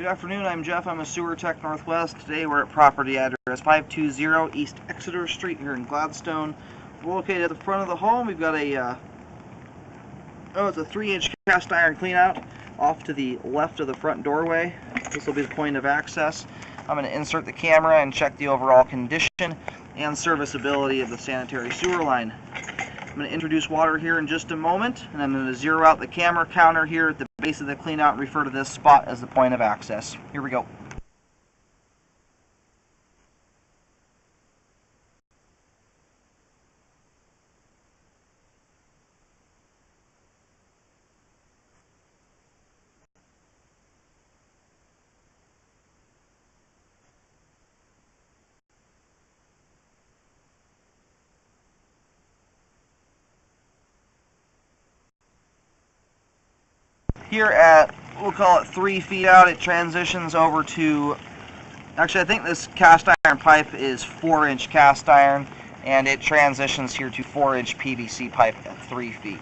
Good afternoon, I'm Jeff. I'm a sewer tech Northwest. Today we're at property address 520 East Exeter Street here in Gladstone. We're located at the front of the home. We've got it's a 3-inch cast iron cleanout off to the left of the front doorway. This will be the point of access. I'm going to insert the camera and check the overall condition and serviceability of the sanitary sewer line. I'm going to introduce water here in just a moment, and I'm going to zero out the camera counter here at the base of the cleanout and refer to this spot as the point of access. Here we go. Here at, we'll call it 3 feet out, it transitions over to, actually I think this cast iron pipe is 4-inch cast iron, and it transitions here to 4-inch PVC pipe at 3 feet.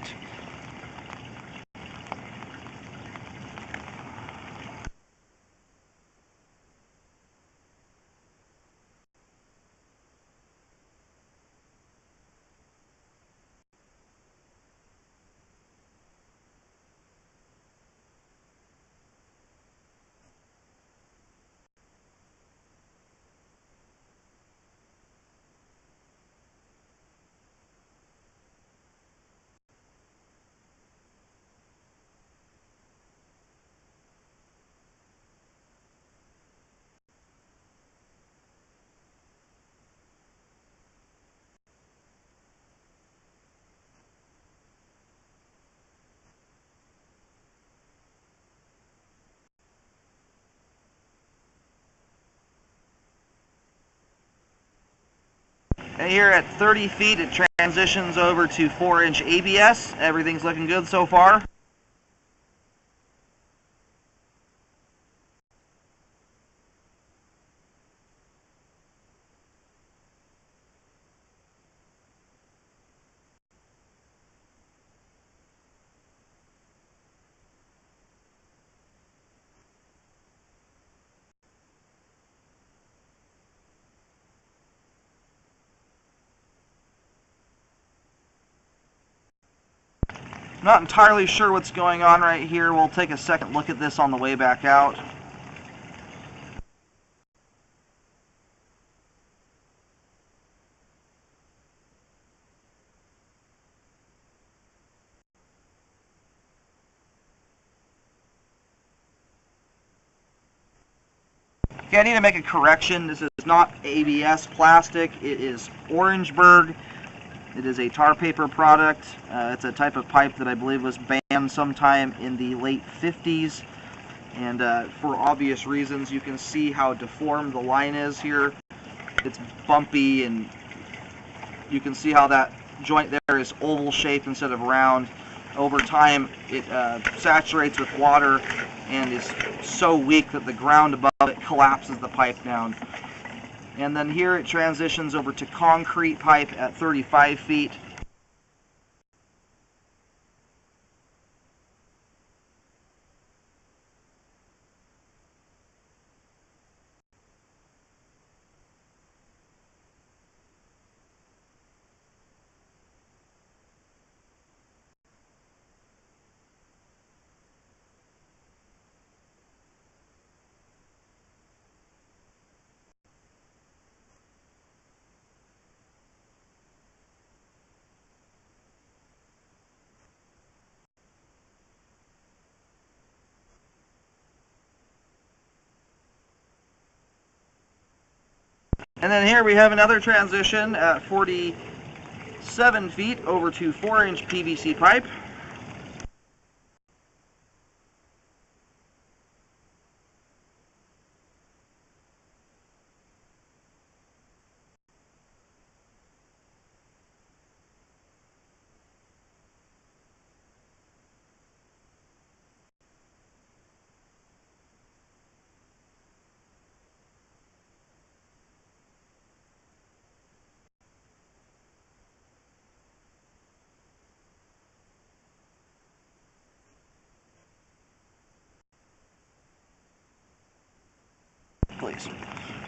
And here at 30 feet, it transitions over to 4-inch ABS. Everything's looking good so far. Not entirely sure what's going on right here. We'll take a second look at this on the way back out. Okay, I need to make a correction. This is not ABS plastic. It is Orangeburg. It is a tar paper product. It's a type of pipe that I believe was banned sometime in the late 50s. And for obvious reasons, you can see how deformed the line is here. It's bumpy, and you can see how that joint there is oval shaped instead of round. Over time, it saturates with water and is so weak that the ground above it collapses the pipe down. And then here it transitions over to concrete pipe at 35 feet. And then here we have another transition at 47 feet over to 4-inch PVC pipe. please.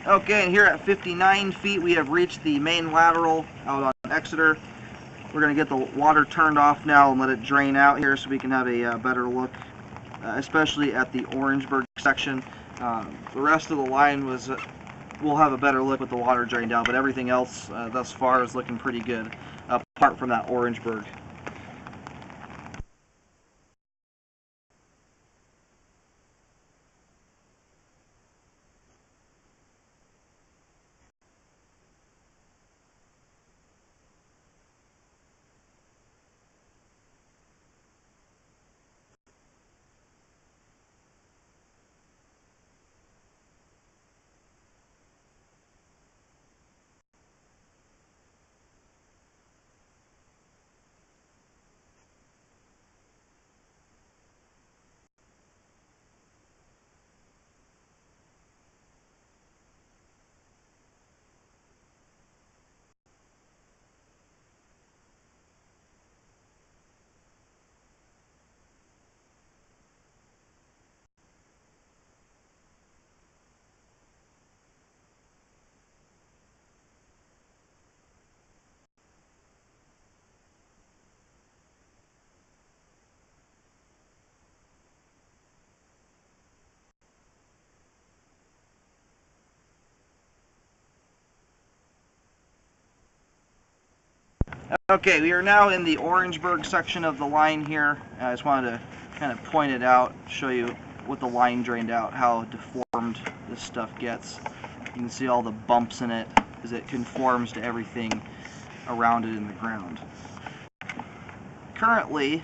Okay, and here at 59 feet, we have reached the main lateral out on Exeter. We're going to get the water turned off now and let it drain out here so we can have a better look, especially at the Orangeburg section. The rest of the line we'll have a better look with the water drained out, but everything else thus far is looking pretty good, apart from that Orangeburg. Okay, we are now in the Orangeburg section of the line here. I just wanted to kind of point it out, show you with the line drained out, how deformed this stuff gets. You can see all the bumps in it as it conforms to everything around it in the ground. Currently,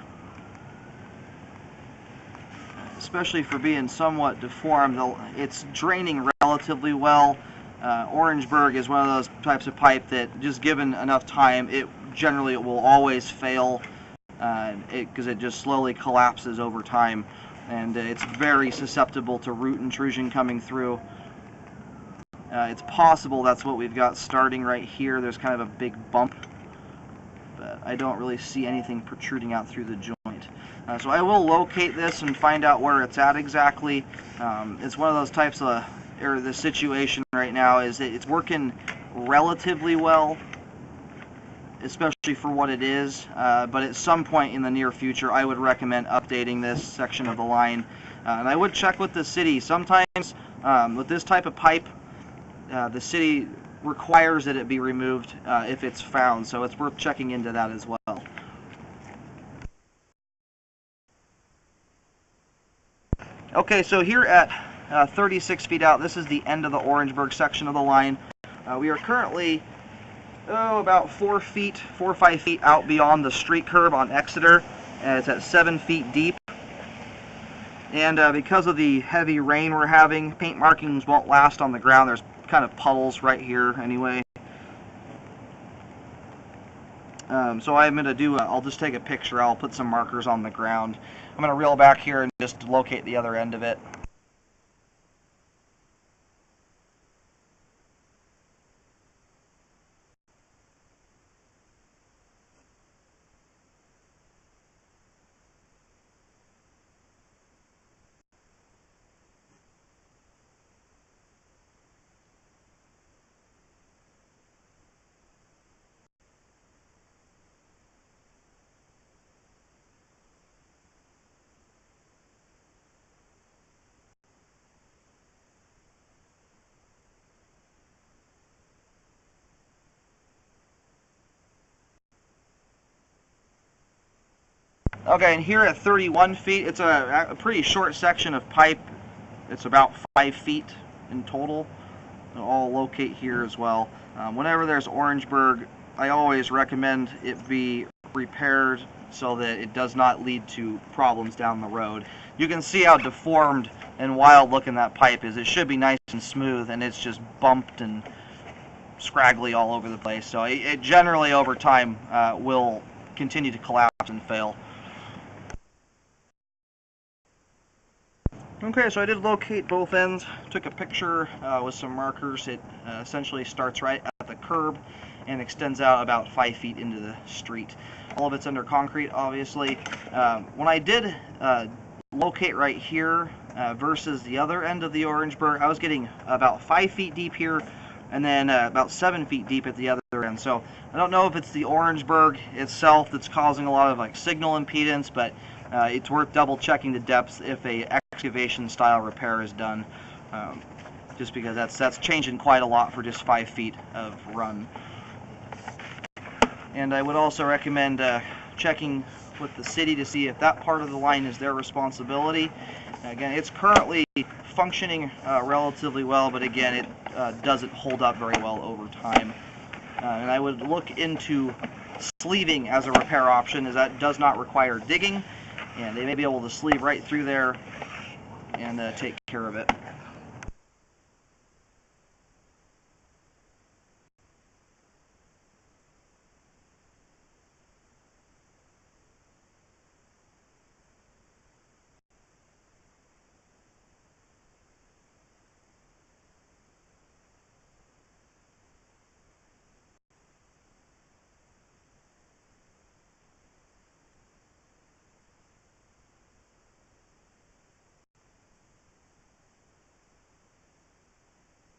especially for being somewhat deformed, it's draining relatively well. Orangeburg is one of those types of pipe that, just given enough time, it will always fail because it just slowly collapses over time, and it's very susceptible to root intrusion coming through. It's possible that's what we've got starting right here. There's kind of a big bump, but I don't really see anything protruding out through the joint. So I will locate this and find out where it's at exactly. It's one of those types of, or the situation right now is that it's working relatively well, especially for what it is, but at some point in the near future I would recommend updating this section of the line, and I would check with the city. Sometimes with this type of pipe, the city requires that it be removed if it's found, so it's worth checking into that as well. Okay, so here at 36 feet out, this is the end of the Orangeburg section of the line. We are currently about 4 or 5 feet out beyond the street curb on Exeter, and it's at 7 feet deep. And because of the heavy rain we're having, paint markings won't last on the ground. There's kind of puddles right here anyway. So I'm going to do, I'll just take a picture, I'll put some markers on the ground. I'm going to reel back here and just locate the other end of it. Okay, and here at 31 feet, it's a pretty short section of pipe. It's about 5 feet in total. I'll locate here as well. Whenever there's Orangeburg, I always recommend it be repaired so that it does not lead to problems down the road. You can see how deformed and wild looking that pipe is. It should be nice and smooth, and it's just bumped and scraggly all over the place. So it generally over time will continue to collapse and fail. Okay, so I did locate both ends, took a picture with some markers. It essentially starts right at the curb and extends out about 5 feet into the street. All of it's under concrete, obviously. When I did locate right here, versus the other end of the Orangeburg. I was getting about 5 feet deep here, and then about 7 feet deep at the other end. So I don't know if it's the Orangeburg itself that's causing a lot of like signal impedance, but it's worth double checking the depths if a excavation style repair is done, just because that's changing quite a lot for just 5 feet of run. And I would also recommend checking with the city to see if that part of the line is their responsibility. Again, it's currently functioning relatively well, but again, it doesn't hold up very well over time. And I would look into sleeving as a repair option, as that does not require digging, and they may be able to sleeve right through there and take care of it.